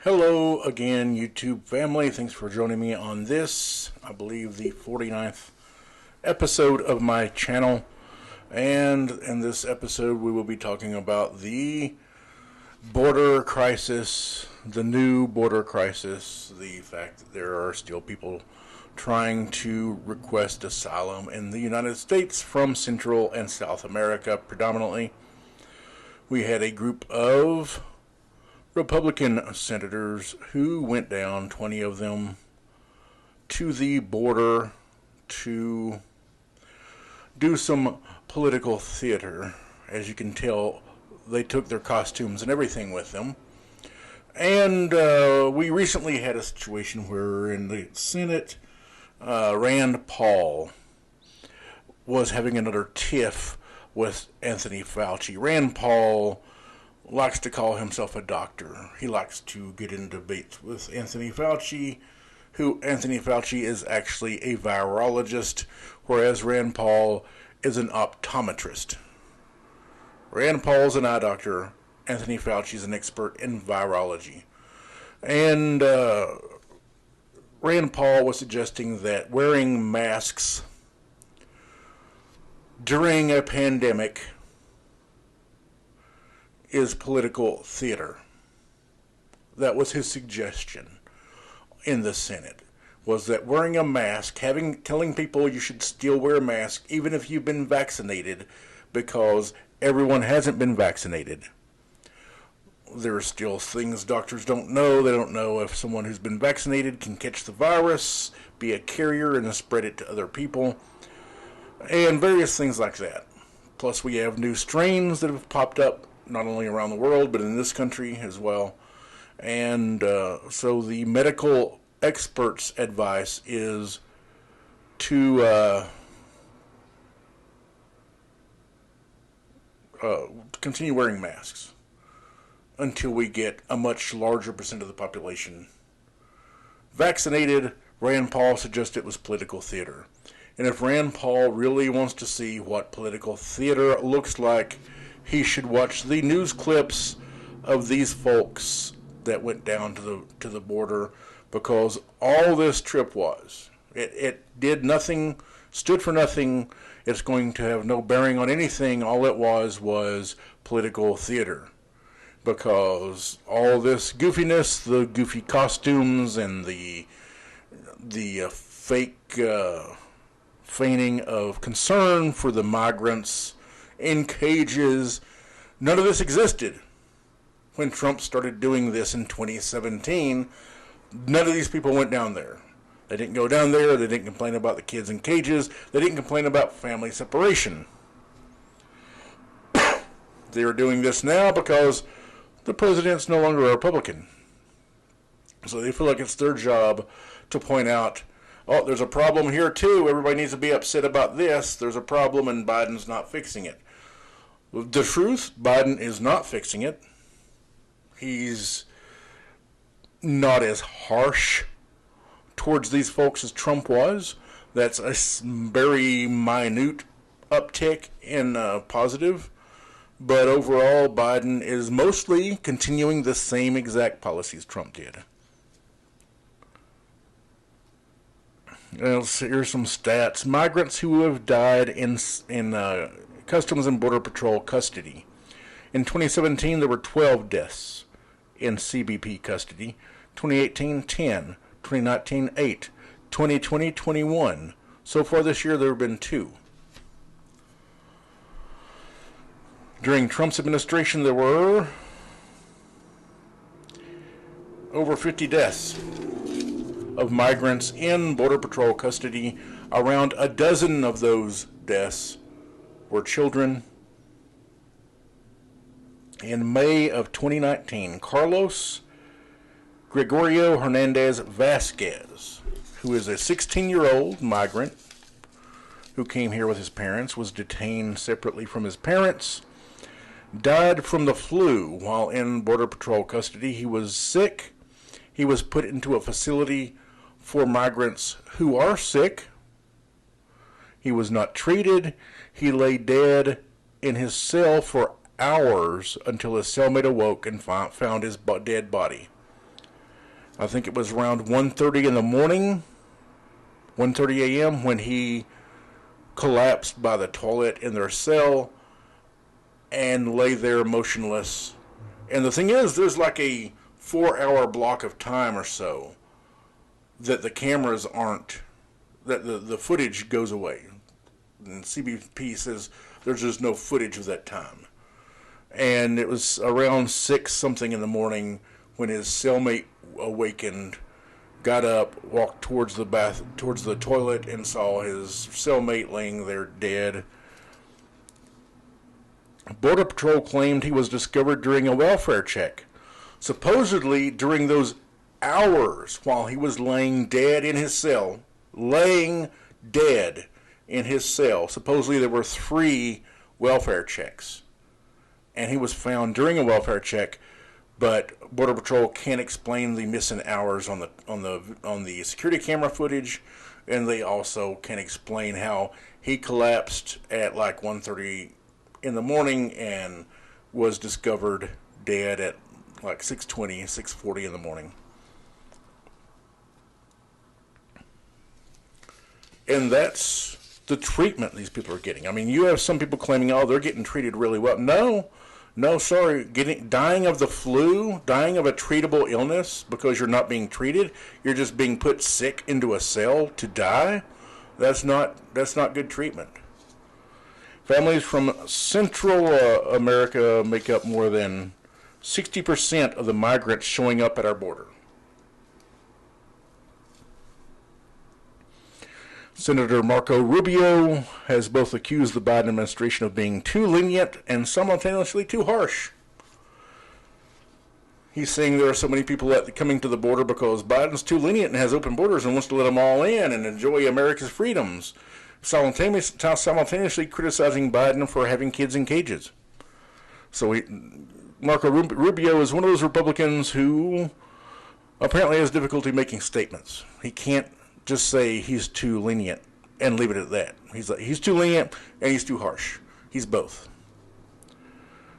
Hello again, YouTube family. Thanks for joining me on this, I believe, the 49th episode of my channel. And in this episode, we will be talking about the border crisis, the new border crisis, the fact that there are still people trying to request asylum in the United States from Central and South America predominantly. We had a group of Republican senators who went down, 20 of them, to the border to do some political theater. As you can tell, they took their costumes and everything with them. And we recently had a situation where in the Senate, Rand Paul was having another tiff with Anthony Fauci. Rand Paul likes to call himself a doctor. He likes to get in debates with Anthony Fauci, who Anthony Fauci is actually a virologist, whereas Rand Paul is an optometrist. Rand Paul's an eye doctor. Anthony Fauci is an expert in virology. And Rand Paul was suggesting that wearing masks during a pandemic is political theater. That was his suggestion in the Senate, was that wearing a mask, telling people you should still wear a mask even if you've been vaccinated, because everyone hasn't been vaccinated. There are still things doctors don't know. They don't know if someone who's been vaccinated can catch the virus, be a carrier, and spread it to other people, and various things like that. Plus, we have new strains that have popped up, not only around the world, but in this country as well. And so the medical experts' advice is to continue wearing masks until we get a much larger percent of the population vaccinated. Rand Paul suggested it was political theater. And if Rand Paul really wants to see what political theater looks like, he should watch the news clips of these folks that went down to the border, because all this trip was, it did nothing, stood for nothing. It's going to have no bearing on anything. All it was political theater, because all this goofiness, the goofy costumes and the fake feigning of concern for the migrants in cages, none of this existed when Trump started doing this in 2017. None of these people went down there. They didn't go down there. They didn't complain about the kids in cages. They didn't complain about family separation. They are doing this now because the president's no longer a Republican. So they feel like it's their job to point out, oh, there's a problem here too. Everybody needs to be upset about this. There's a problem and Biden's not fixing it. The truth, Biden is not fixing it. He's not as harsh towards these folks as Trump was. That's a very minute uptick in positive. But overall, Biden is mostly continuing the same exact policies Trump did. Here's some stats. Migrants who have died in Customs and Border Patrol custody. In 2017, there were 12 deaths in CBP custody. 2018, 10. 2019, 8. 2020, 21. So far this year, there have been 2. During Trump's administration, there were over 50 deaths of migrants in Border Patrol custody. Around a dozen of those deaths were children. In May of 2019, Carlos Gregorio Hernandez Vasquez, who is a 16-year-old migrant who came here with his parents, was detained separately from his parents, died from the flu while in Border Patrol custody. He was sick. He was put into a facility for migrants who are sick. He was not treated. He lay dead in his cell for hours until his cellmate awoke and found his dead body. I think it was around 1:30 in the morning, 1:30 a.m., when he collapsed by the toilet in their cell and lay there motionless. And the thing is, there's like a 4-hour block of time or so that the cameras aren't, that the footage goes away. And CBP says there's just no footage of that time. And it was around 6 something in the morning when his cellmate awakened, got up, walked towards the toilet, and saw his cellmate laying there dead. Border Patrol claimed he was discovered during a welfare check. Supposedly, during those hours while he was laying dead in his cell, supposedly there were 3 welfare checks. And he was found during a welfare check, but Border Patrol can't explain the missing hours on the security camera footage, and they also can't explain how he collapsed at like 1:30 in the morning and was discovered dead at like 6:20, 6:40 in the morning. And that's the treatment these people are getting. I mean, you have some people claiming, oh, they're getting treated really well. No, sorry. Dying of the flu, dying of a treatable illness because you're not being treated, you're just being put sick into a cell to die. That's not good treatment. Families from Central America make up more than 60% of the migrants showing up at our border. Senator Marco Rubio has both accused the Biden administration of being too lenient and simultaneously too harsh. He's saying there are so many people coming to the border because Biden's too lenient and has open borders and wants to let them all in and enjoy America's freedoms, simultaneously criticizing Biden for having kids in cages. So Marco Rubio is one of those Republicans who apparently has difficulty making statements. He can't just say he's too lenient and leave it at that. He's too lenient and he's too harsh. He's both.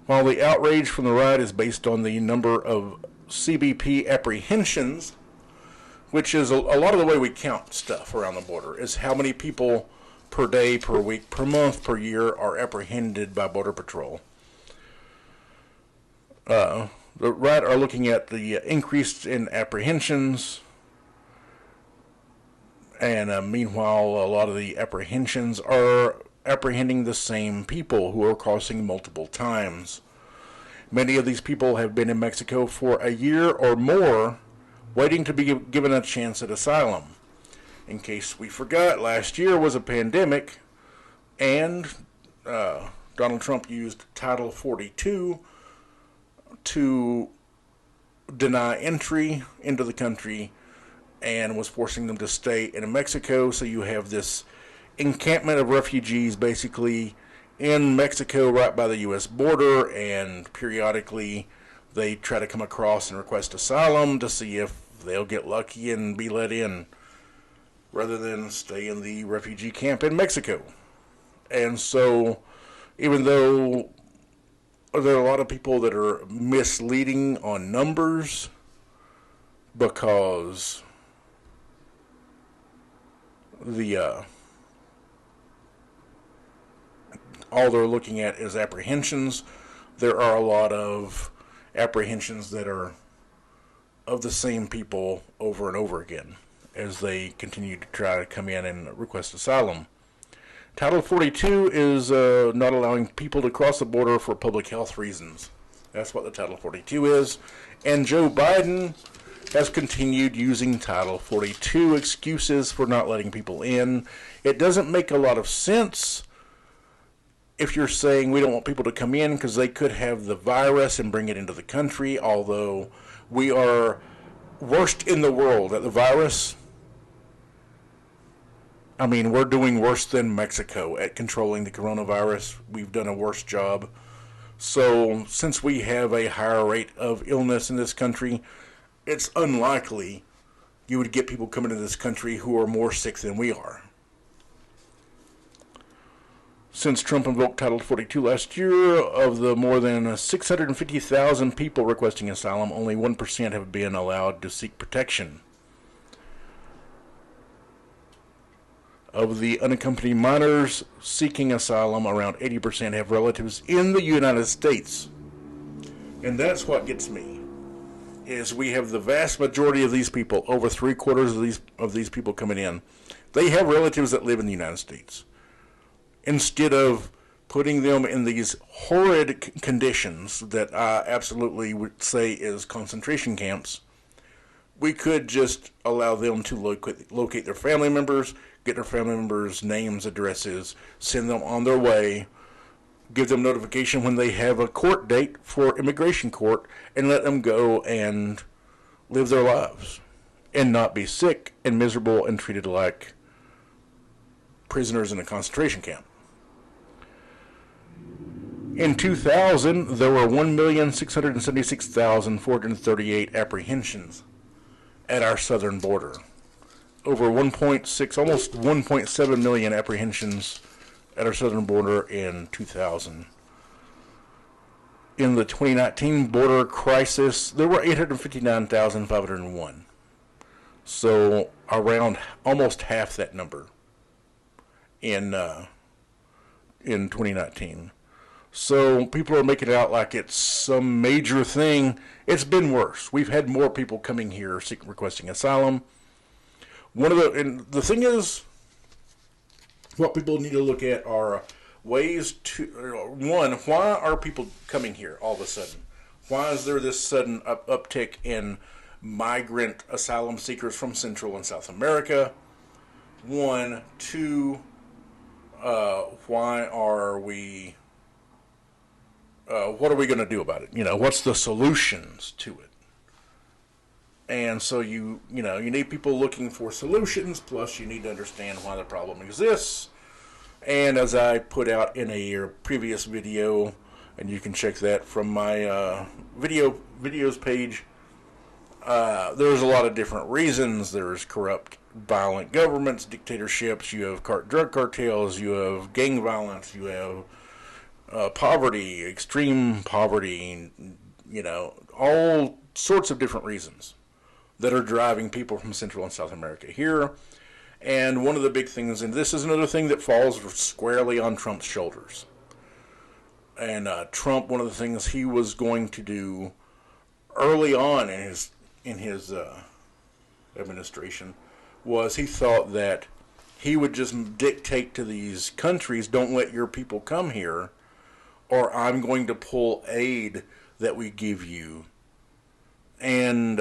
While the outrage from the riot is based on the number of CBP apprehensions, which is a lot of the way we count stuff around the border, is how many people per day, per week, per month, per year are apprehended by Border Patrol. The riot are looking at the increase in apprehensions. And meanwhile, a lot of the apprehensions are apprehending the same people who are crossing multiple times. Many of these people have been in Mexico for a year or more, waiting to be given a chance at asylum. In case we forgot, last year was a pandemic, and Donald Trump used Title 42 to deny entry into the country and was forcing them to stay in Mexico. So you have this encampment of refugees basically in Mexico right by the U.S. border, and periodically they try to come across and request asylum to see if they'll get lucky and be let in rather than stay in the refugee camp in Mexico. And so even though there are a lot of people that are misleading on numbers because all they're looking at is apprehensions, there are a lot of apprehensions that are of the same people over and over again as they continue to try to come in and request asylum. Title 42 is not allowing people to cross the border for public health reasons. That's what the Title 42 is. And Joe Biden has continued using Title 42 excuses for not letting people in. It doesn't make a lot of sense if you're saying we don't want people to come in because they could have the virus and bring it into the country, although we are worst in the world at the virus. I mean, we're doing worse than Mexico at controlling the coronavirus. We've done a worse job. So since we have a higher rate of illness in this country, it's unlikely you would get people coming to this country who are more sick than we are. Since Trump invoked Title 42 last year, of the more than 650,000 people requesting asylum, only 1% have been allowed to seek protection. Of the unaccompanied minors seeking asylum, around 80% have relatives in the United States. And that's what gets me, is we have the vast majority of these people, over 3/4 of these people coming in, they have relatives that live in the United States. Instead of putting them in these horrid conditions that I absolutely would say is concentration camps, we could just allow them to locate their family members, get their family members' names, addresses, send them on their way, give them notification when they have a court date for immigration court, and let them go and live their lives and not be sick and miserable and treated like prisoners in a concentration camp. In 2000, there were 1,676,438 apprehensions at our southern border. Over 1.6, almost 1.7 million apprehensions at our southern border in 2000. In the 2019 border crisis, there were 859,501. So around almost half that number in 2019. So people are making it out like it's some major thing. It's been worse. We've had more people coming here requesting asylum. And the thing is, what people need to look at are ways to, one, why are people coming here all of a sudden? Why is there this sudden uptick in migrant asylum seekers from Central and South America? One, two, why are we... what are we going to do about it? What's the solutions to it? And so you need people looking for solutions, plus you need to understand why the problem exists. And as I put out in a previous video, and you can check that from my videos page, there's a lot of different reasons. There's corrupt, violent governments, dictatorships, you have drug cartels, you have gang violence, you have poverty, extreme poverty, all sorts of different reasons that are driving people from Central and South America here. And one of the big things, and this is another thing that falls squarely on Trump's shoulders. And Trump, one of the things he was going to do early on in his administration was he thought that he would just dictate to these countries, don't let your people come here, or I'm going to pull aid that we give you. And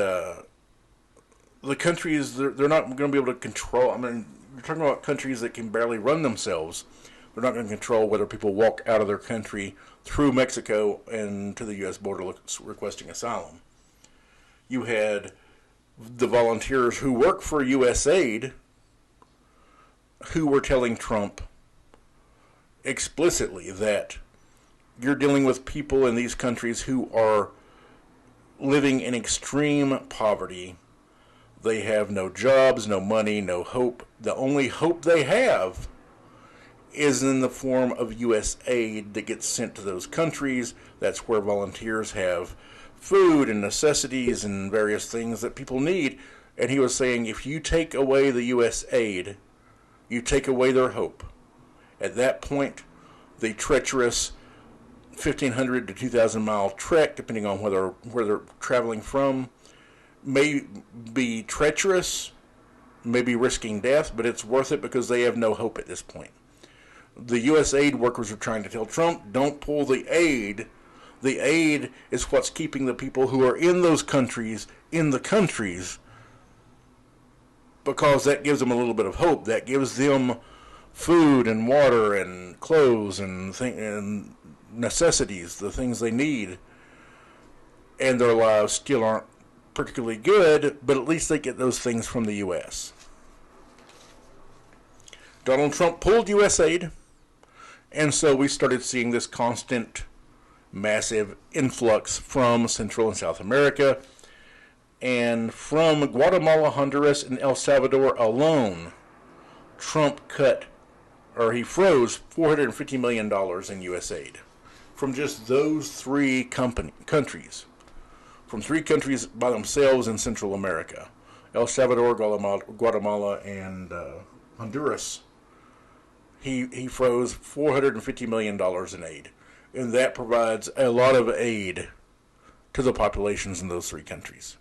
the countries, they're not going to be able to control. I mean, you're talking about countries that can barely run themselves. They're not going to control whether people walk out of their country through Mexico and to the U.S. border requesting asylum. You had the volunteers who work for USAID who were telling Trump explicitly that you're dealing with people in these countries who are living in extreme poverty. They have no jobs, no money, no hope. The only hope they have is in the form of U.S. aid that gets sent to those countries. That's where volunteers have food and necessities and various things that people need. And he was saying, if you take away the U.S. aid, you take away their hope. At that point, the treacherous 1,500 to 2,000 mile trek, depending on where they're traveling from, may be treacherous, may be risking death, but it's worth it because they have no hope at this point. The U.S. aid workers are trying to tell Trump, don't pull the aid. The aid is what's keeping the people who are in those countries in the countries, because that gives them a little bit of hope. That gives them food and water and clothes and necessities, the things they need, and their lives still aren't particularly good, but at least they get those things from the U.S. Donald Trump pulled U.S. aid, and so we started seeing this constant, massive influx from Central and South America, and from Guatemala, Honduras, and El Salvador alone, Trump cut or he froze $450 million in U.S. aid from just those three countries, from three countries by themselves in Central America: El Salvador, Guatemala, and Honduras. He froze $450 million in aid, and that provides a lot of aid to the populations in those three countries.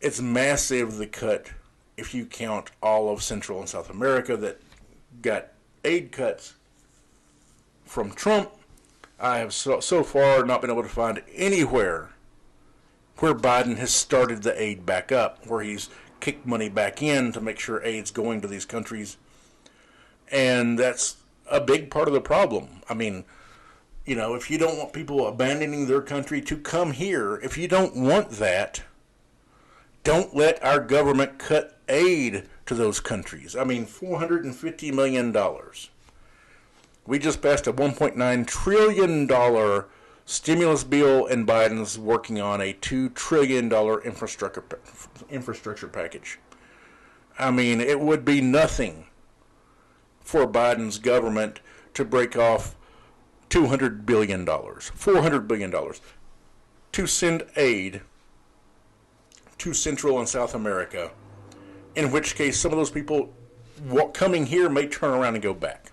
It's massive, the cut, if you count all of Central and South America that got aid cuts from Trump. I have so far not been able to find anywhere where Biden has started the aid back up, where he's kicked money back in to make sure aid's going to these countries. And that's a big part of the problem. I mean, you know, if you don't want people abandoning their country to come here, if you don't want that, don't let our government cut aid to those countries. I mean, $450 million. We just passed a $1.9 trillion stimulus bill, and Biden's working on a $2 trillion infrastructure package. I mean, it would be nothing for Biden's government to break off $200 billion, $400 billion to send aid to Central and South America, in which case some of those people coming here may turn around and go back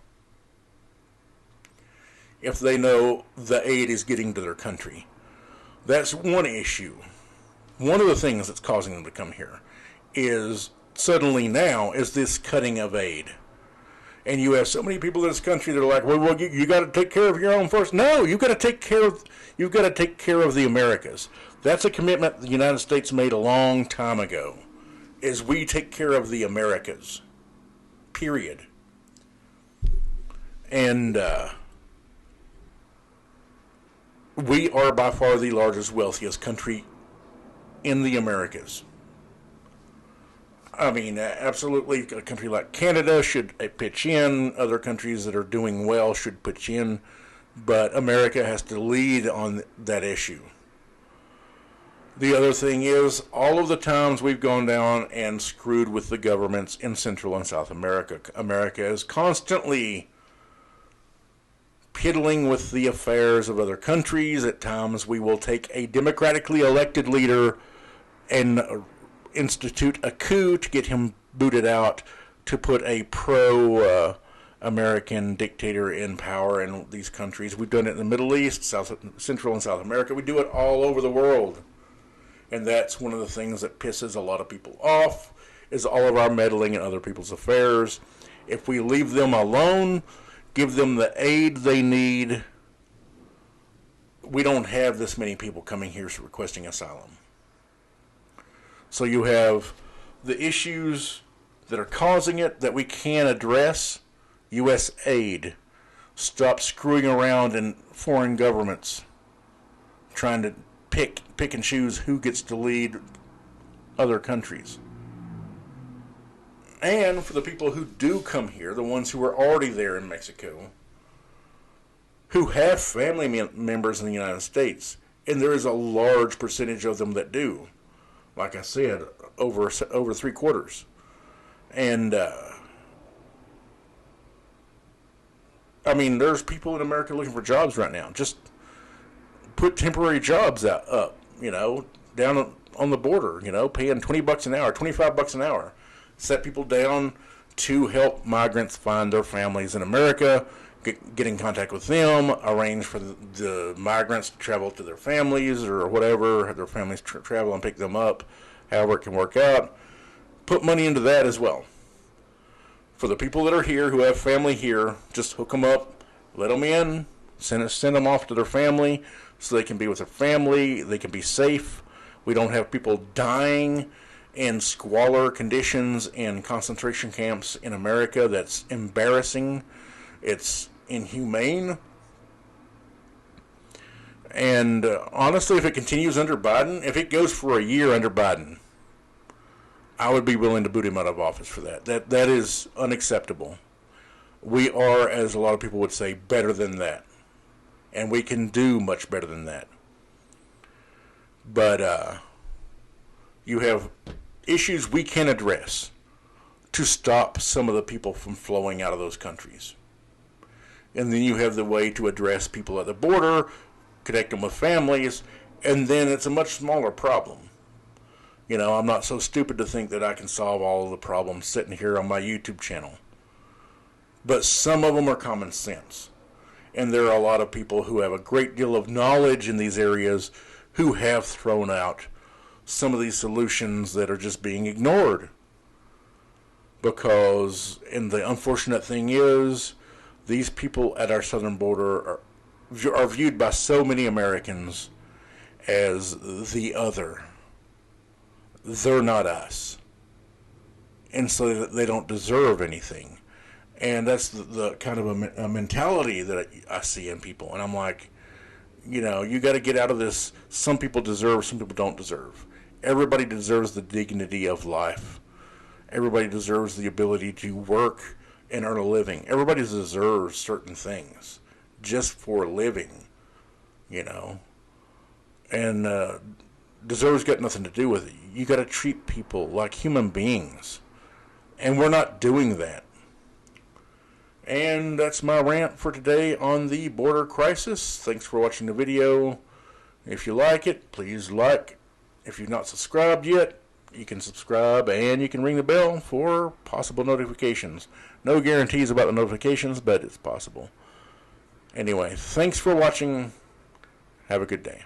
if they know the aid is getting to their country. That's one issue. One of the things that's causing them to come here is suddenly now is this cutting of aid. And you have so many people in this country that are like, well, you got to take care of your own first. No, you've got to take care of the Americas. That's a commitment the United States made a long time ago, is we take care of the Americas, period. And we are by far the largest, wealthiest country in the Americas. I mean, absolutely, a country like Canada should pitch in. Other countries that are doing well should pitch in. But America has to lead on that issue. The other thing is, all of the times we've gone down and screwed with the governments in Central and South America, America is constantly piddling with the affairs of other countries. At times we will take a democratically elected leader and institute a coup to get him booted out, to put a pro-American dictator in power in these countries. We've done it in the Middle East, Central and South America. We do it all over the world. And that's one of the things that pisses a lot of people off, is all of our meddling in other people's affairs. If we leave them alone, give them the aid they need, we don't have this many people coming here requesting asylum. So you have the issues that are causing it that we can address. U.S. aid. Stop screwing around in foreign governments, trying to pick and choose who gets to lead other countries. And for the people who do come here, the ones who are already there in Mexico, who have family members in the United States, and there is a large percentage of them that do. Like I said, over 3/4. And I mean, there's people in America looking for jobs right now. Just put temporary jobs up, you know, down on the border, you know, paying $20 an hour, $25 an hour. Set people down to help migrants find their families in America, get in contact with them, arrange for the migrants to travel to their families or whatever, have their families travel and pick them up, however it can work out. Put money into that as well. For the people that are here, who have family here, just hook them up, let them in, send them off to their family so they can be with their family, they can be safe. We don't have people dying in squalor conditions in concentration camps in America. That's embarrassing. It's inhumane. And honestly, if it continues under Biden, if it goes for a year under Biden, I would be willing to boot him out of office for that. That is unacceptable. We are, as a lot of people would say, better than that. And we can do much better than that. But you have issues we can address to stop some of the people from flowing out of those countries. And then you have the way to address people at the border, connect them with families, and then it's a much smaller problem. You know, I'm not so stupid to think that I can solve all of the problems sitting here on my YouTube channel. But some of them are common sense. And there are a lot of people who have a great deal of knowledge in these areas who have thrown out some of these solutions that are just being ignored. Because, and the unfortunate thing is, these people at our southern border are viewed by so many Americans as the other. They're not us. And so they don't deserve anything. And that's the kind of a mentality that I see in people. And I'm like, you know, you got to get out of this. Some people deserve, some people don't deserve. Everybody deserves the dignity of life. Everybody deserves the ability to work and earn a living. Everybody deserves certain things just for a living, you know. And deserves got nothing to do with it. You got to treat people like human beings. And we're not doing that. And that's my rant for today on the border crisis. Thanks for watching the video. If you like it, please like. If you've not subscribed yet, you can subscribe and you can ring the bell for possible notifications. No guarantees about the notifications, but it's possible. Anyway, thanks for watching. Have a good day.